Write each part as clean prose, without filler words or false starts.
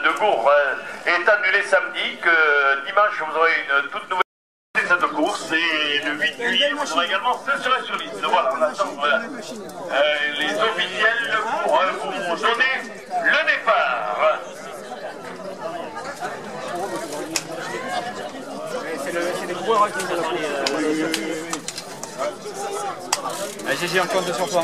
Le cours est annulé samedi, que dimanche vous aurez une toute nouvelle de cette course et le 8 juillet vous aurez également ce serait sur liste. Voilà, on attend les officiels pour vous donner le départ. C'est les coureurs qui sont allez, Gégé, on compte sur toi.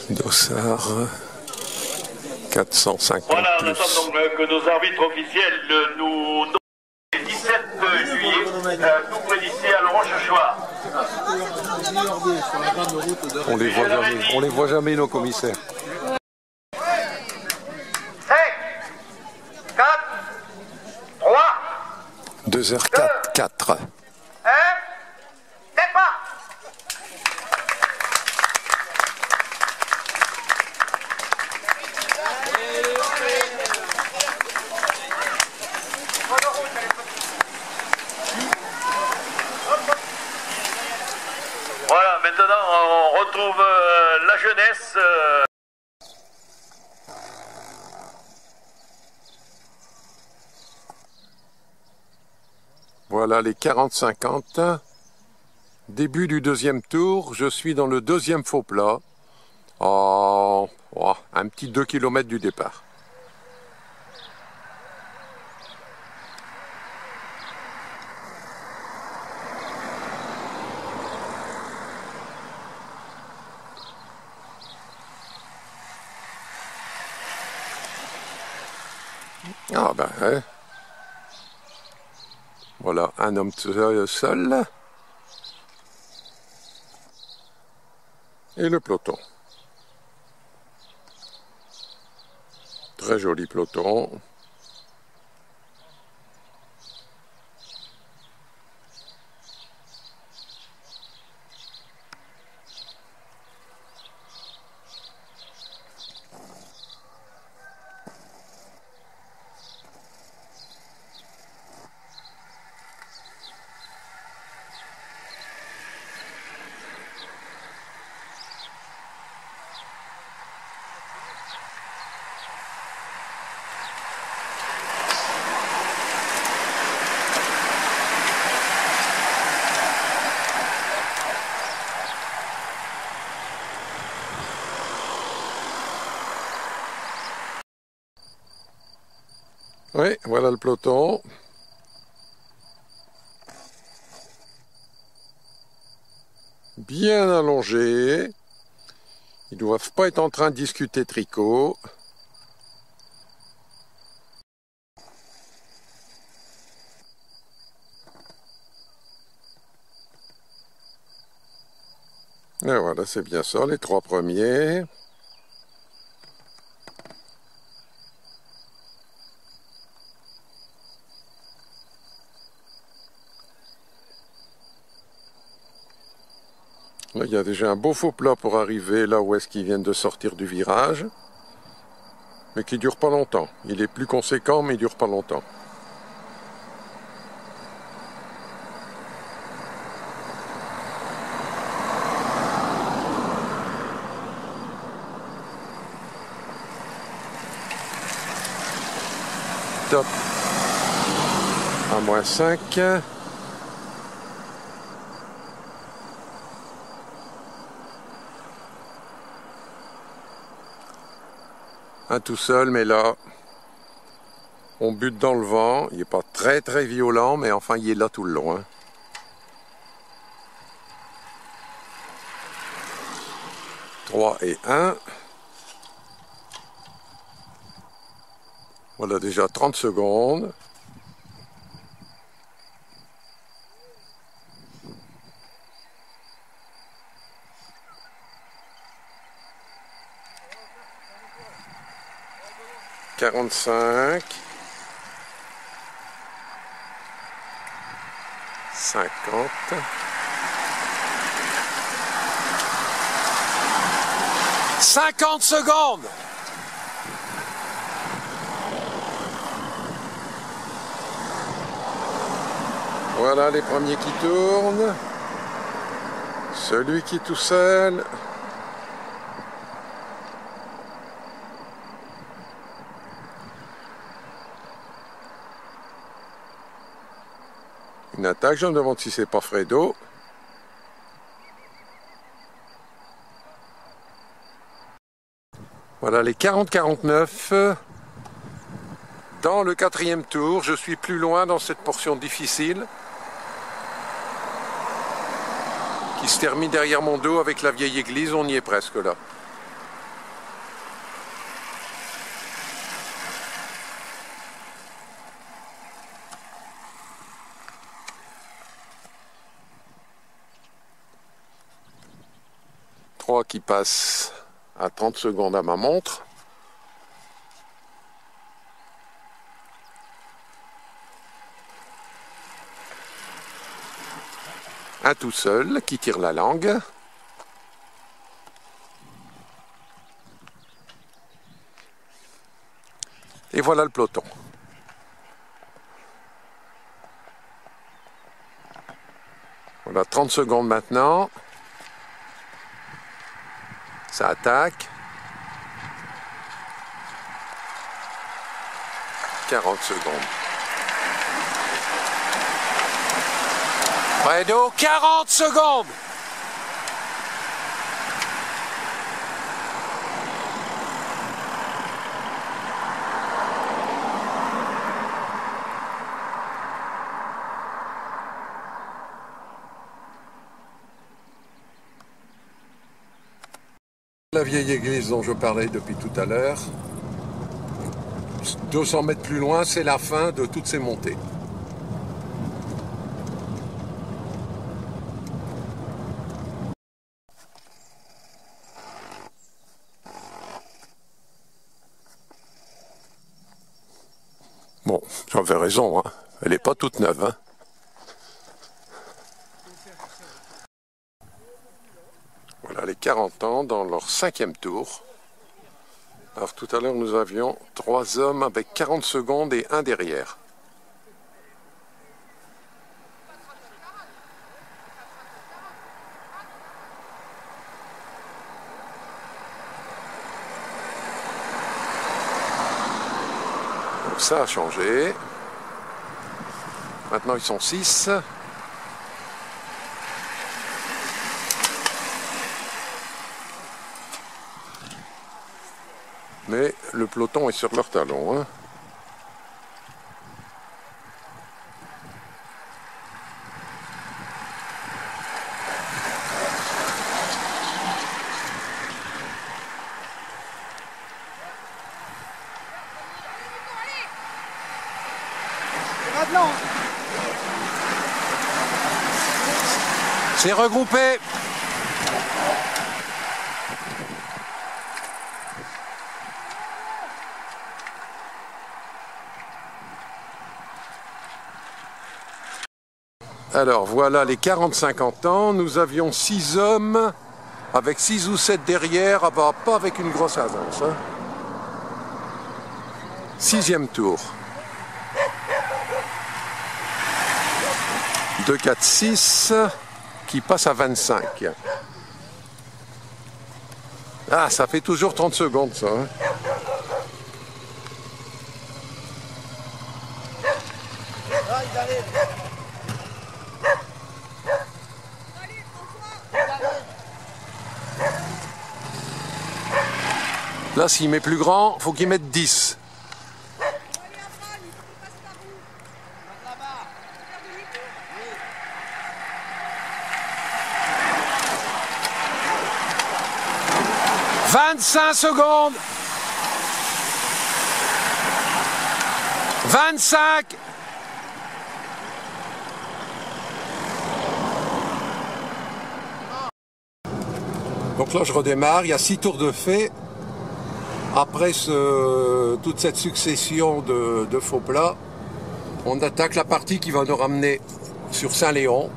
Dossard 450. Voilà, on attend donc que nos arbitres officiels nous donnent le 17 juillet, tout près d'ici à Rochechouart. On les voit jamais nos commissaires. 5, 4, 3, 2h04, 4. 1, départ. Voilà, maintenant on retrouve la jeunesse. Voilà les 40-50. Début du deuxième tour. Je suis dans le deuxième faux plat. Un petit 2 km du départ. Ah ben, hein. Voilà, un homme seul. Et le peloton. Très joli peloton. Oui, voilà le peloton. Bien allongé. Ils ne doivent pas être en train de discuter tricot. Et voilà, c'est bien ça, les trois premiers. Là, il y a déjà un beau faux plat pour arriver là où est-ce qu'ils viennent de sortir du virage. Mais qui ne dure pas longtemps. Il est plus conséquent, mais il ne dure pas longtemps. Top. À -5. Un tout seul, mais là, on bute dans le vent. Il n'est pas très très violent, mais enfin, il est là tout le long. Hein. Trois et 1. Voilà déjà 30 secondes. « 45 » 50 50 secondes. Voilà les premiers qui tournent. Celui qui est tout seul. Une attaque, je me demande si c'est pas Fredo. Voilà les 40-49. Dans le 4e tour, je suis plus loin dans cette portion difficile qui se termine derrière mon dos avec la vieille église. On y est presque là. Trois qui passent à 30 secondes à ma montre. Un tout seul qui tire la langue. Et voilà le peloton. Voilà 30 secondes maintenant. Ça attaque. 40 secondes. Fredo, 40 secondes. La vieille église dont je parlais depuis tout à l'heure, 200 mètres plus loin, c'est la fin de toutes ces montées. Bon, j'avais raison, hein. Elle n'est pas toute neuve. Hein. Voilà les 40 ans dans leur 5e tour. Alors tout à l'heure nous avions 3 hommes avec 40 secondes et un derrière. Donc ça a changé. Maintenant ils sont 6. Mais le peloton est sur leur talon. Hein. C'est regroupé. Alors voilà les 40-50 ans, nous avions 6 hommes avec 6 ou 7 derrière, pas avec une grosse avance. Hein. 6e tour. 2, 4, 6 qui passe à 25. Ah, ça fait toujours 30 secondes ça. Hein. Là, s'il met plus grand, faut qu'il mette 10. « 25 secondes. 25. Donc là, je redémarre. Il y a 6 tours de fait. Après toute cette succession de faux plats, on attaque la partie qui va nous ramener sur Saint-Léon,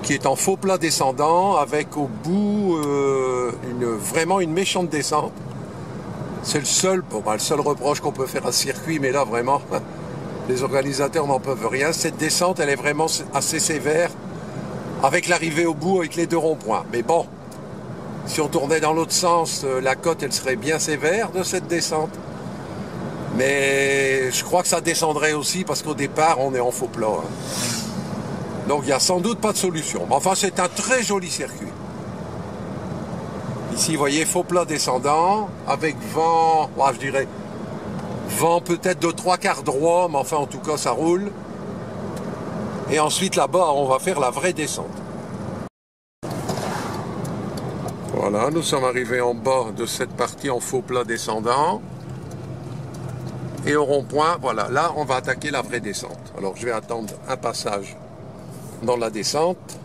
qui est en faux plat descendant, avec au bout vraiment une méchante descente. C'est le seul reproche qu'on peut faire à ce circuit, mais là vraiment, Les organisateurs n'en peuvent rien. Cette descente, elle est vraiment assez sévère, avec l'arrivée au bout, avec les 2 ronds-points. Mais bon, si on tournait dans l'autre sens, la côte, elle serait bien sévère de cette descente. Mais je crois que ça descendrait aussi, parce qu'au départ, on est en faux plat. Donc il n'y a sans doute pas de solution. Mais enfin, c'est un très joli circuit. Ici, vous voyez, faux plat descendant, avec vent, je dirais, vent peut-être de 3/4 droit, mais enfin, en tout cas, ça roule. Et ensuite, là-bas, on va faire la vraie descente. Voilà, nous sommes arrivés en bas de cette partie en faux plat descendant. Et au rond-point, voilà, là, on va attaquer la vraie descente. Alors, je vais attendre un passage dans la descente.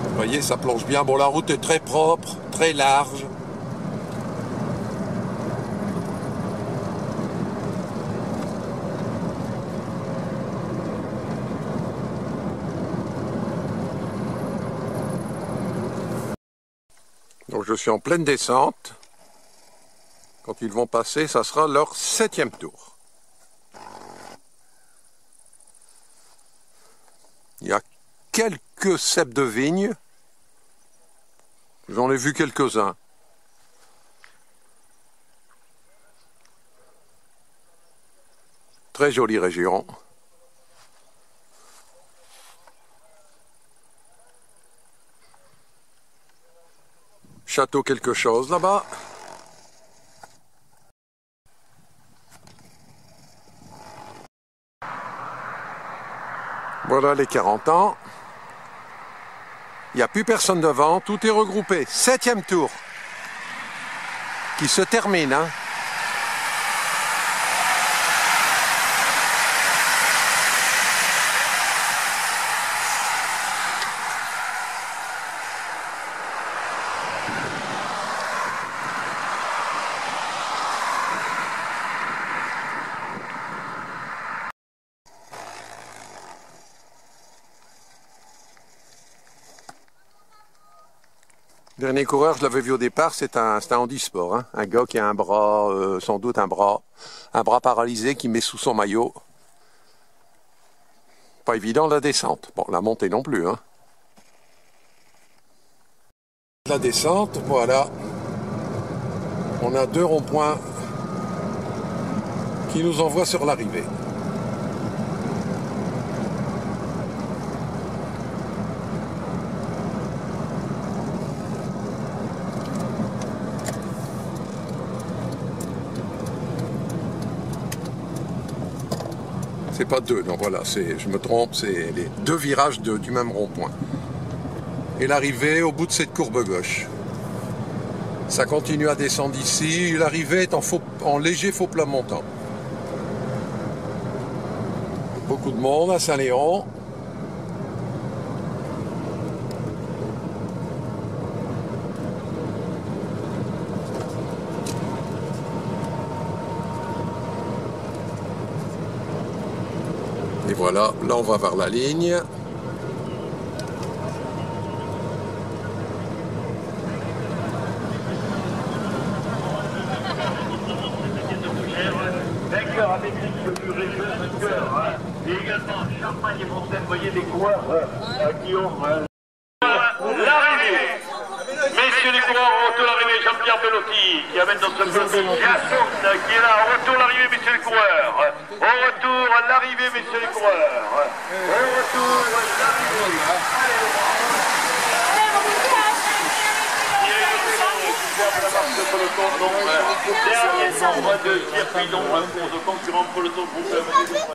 Vous voyez, ça plonge bien. Bon, la route est très propre, très large. Donc je suis en pleine descente. Quand ils vont passer, ça sera leur 7e tour. Il y a quelques ceps de vigne. J'en ai vu quelques-uns. Très jolie région. Château quelque chose là-bas. Voilà les 40 ans. Il n'y a plus personne devant, tout est regroupé. 7e tour qui se termine. Hein. Dernier coureur, je l'avais vu au départ, c'est un handisport, hein. Un gars qui a un bras, sans doute un bras paralysé qui met sous son maillot. Pas évident la descente. Bon, la montée non plus, hein. La descente, voilà. On a 2 ronds-points qui nous envoient sur l'arrivée. C'est pas 2, non voilà, je me trompe, c'est les 2 virages du même rond-point. Et l'arrivée au bout de cette courbe gauche. Ça continue à descendre ici, l'arrivée est en léger faux plat montant. Beaucoup de monde à Saint-Léon. Et voilà, là on va vers la ligne. Vainqueur avec le plus réjouissant vainqueur. Et également Champagne et Montagne, vous voyez des coureurs qui ont l'arrivée. Messieurs les coureurs, au retour l'arrivée, Jean-Pierre Bellotti qui amène dans ce peloton Gasson qui est là. Au retour l'arrivée, messieurs les coureurs. Au retour l'arrivée, messieurs les coureurs. Au retour l'arrivée. Dernier nombre de circuits, nombre de concurrents pour le tour groupe.